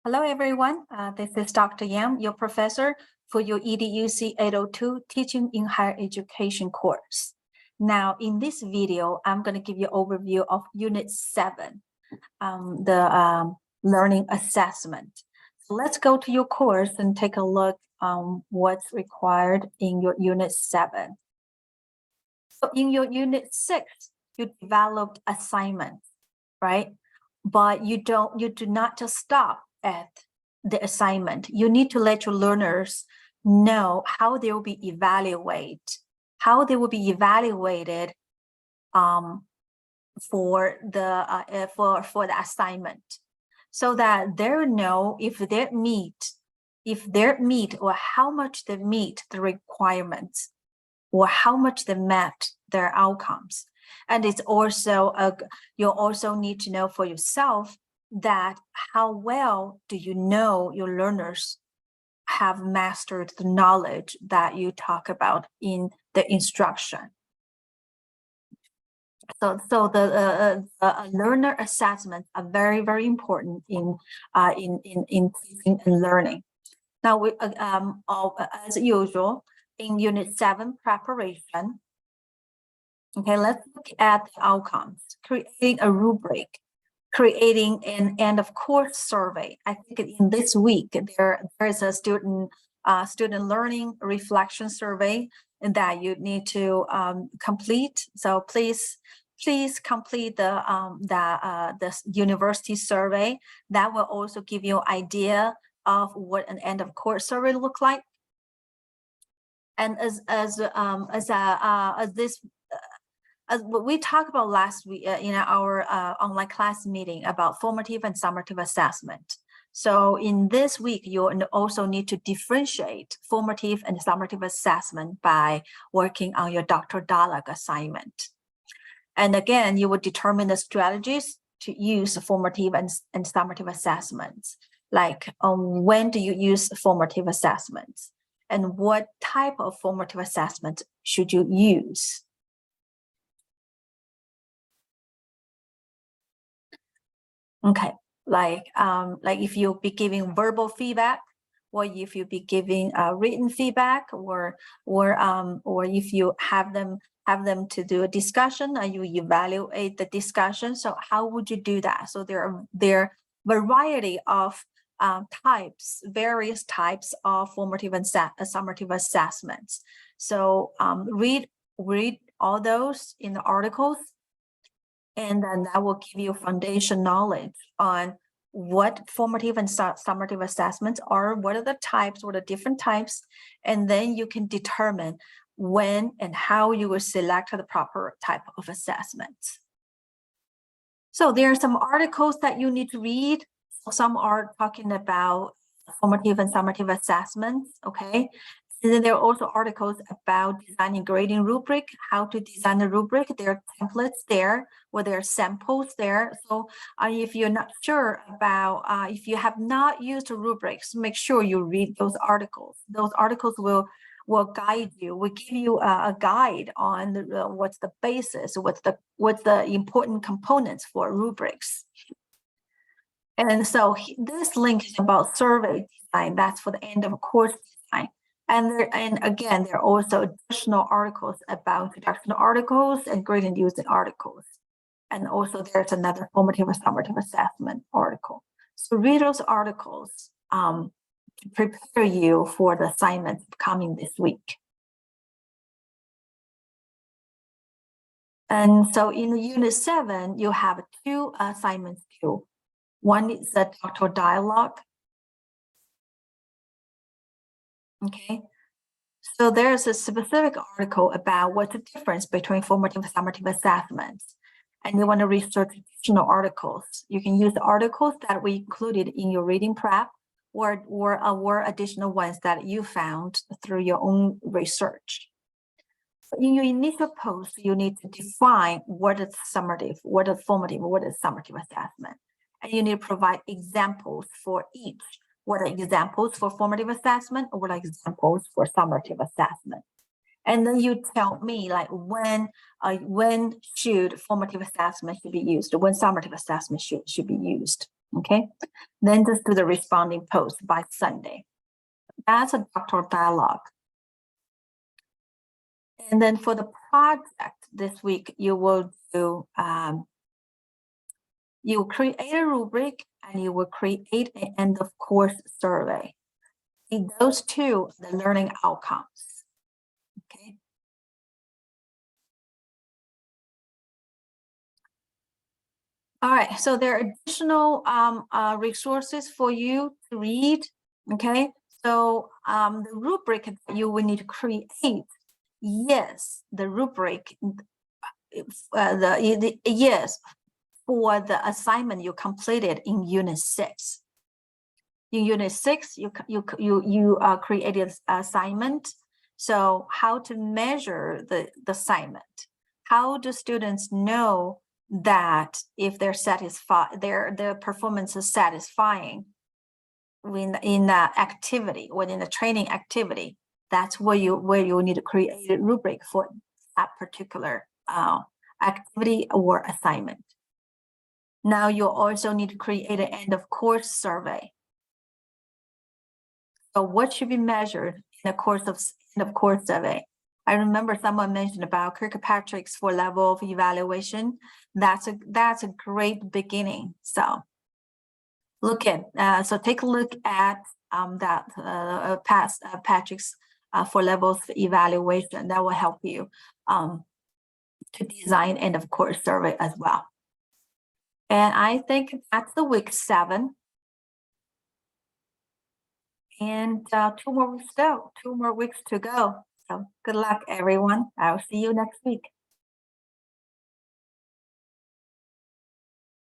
Hello, everyone. This is Dr. Yang, your professor for your EDUC 802 Teaching in Higher Education course. Now, in this video, I'm going to give you an overview of Unit 7, the learning assessment. So let's go to your course and take a look what's required in your Unit 7. So in your Unit 6, you developed assignments, right? But you do not just stop at the assignment. You need to let your learners know how they will be evaluated, for the assignment, so that they know if they meet or how much they meet the requirements, or how much they met their outcomes. And it's also you also need to know for yourself that how well do you know your learners have mastered the knowledge that you talk about in the instruction. So the learner assessments are very, very important in teaching and learning. Now, as usual, in Unit 7 preparation, okay, let's look at the outcomes. Creating a rubric, creating an end of course survey. I think in this week there is a student learning reflection survey that you need to complete. So please complete the university survey. That will also give you an idea of what an end of course survey look like. And as we talked about last week in our online class meeting about formative and summative assessment. So in this week, you also need to differentiate formative and summative assessment by working on your doctoral dialogue assignment. And again, you will determine the strategies to use formative and summative assessments, like when do you use formative assessments and what type of formative assessment should you use. Okay, like if you'll be giving verbal feedback, or if you be giving written feedback, or if you have them to do a discussion and you evaluate the discussion. So how would you do that? So there are variety of various types of formative and summative assessments. So read all those in the articles. And then that will give you foundation knowledge on what formative and summative assessments are, what are the types, what are different types, and then you can determine when and how you will select the proper type of assessments. So there are some articles that you need to read. Some are talking about formative and summative assessments, okay? And then there are also articles about designing grading rubric, how to design the rubric. There are templates there, or there are samples there. So if you're not sure about, if you have not used rubrics, make sure you read those articles. Those articles will guide you, will give you a guide on what's the basis, what's the important components for rubrics. And so this link is about survey design. That's for the end of course design. And again, there are also additional articles about introductional articles and gradient using articles. And also there's another formative and summative assessment article. So read those articles to prepare you for the assignments coming this week. And so in Unit 7, you have 2 assignments too. One is a doctoral dialogue. Okay, so there's a specific article about what's the difference between formative and summative assessments. And you want to research additional articles. You can use the articles that we included in your reading prep, or additional ones that you found through your own research. In your initial post, you need to define what is summative, what is formative, what is summative assessment. And you need to provide examples for each. What are examples for formative assessment, or what are examples for summative assessment? And then you tell me, like, when should formative assessment should be used, or when summative assessment should be used. Okay, then just do the responding post by Sunday. That's a doctoral dialogue. And then for the project this week, you will do, you create a rubric and you will create an end of course survey. In those two, the learning outcomes. Okay. All right, so there are additional resources for you to read. Okay, so the rubric that you will need to create. Yes, the rubric. Yes, for the assignment you completed in Unit 6. In Unit 6, you created an assignment. So how to measure the assignment? How do students know that if they're satisfied, their performance is satisfying in the activity, within the training activity? That's where you need to create a rubric for that particular activity or assignment. Now you also need to create an end of course survey. So what should be measured in the course of end of course survey? I remember someone mentioned about Kirkpatrick's 4 level of evaluation. That's a great beginning. So take a look at that past Patrick's 4 levels of evaluation. That will help you to design end of course survey as well. And I think that's the week 7. And 2 more weeks to go. So good luck, everyone. I'll see you next week.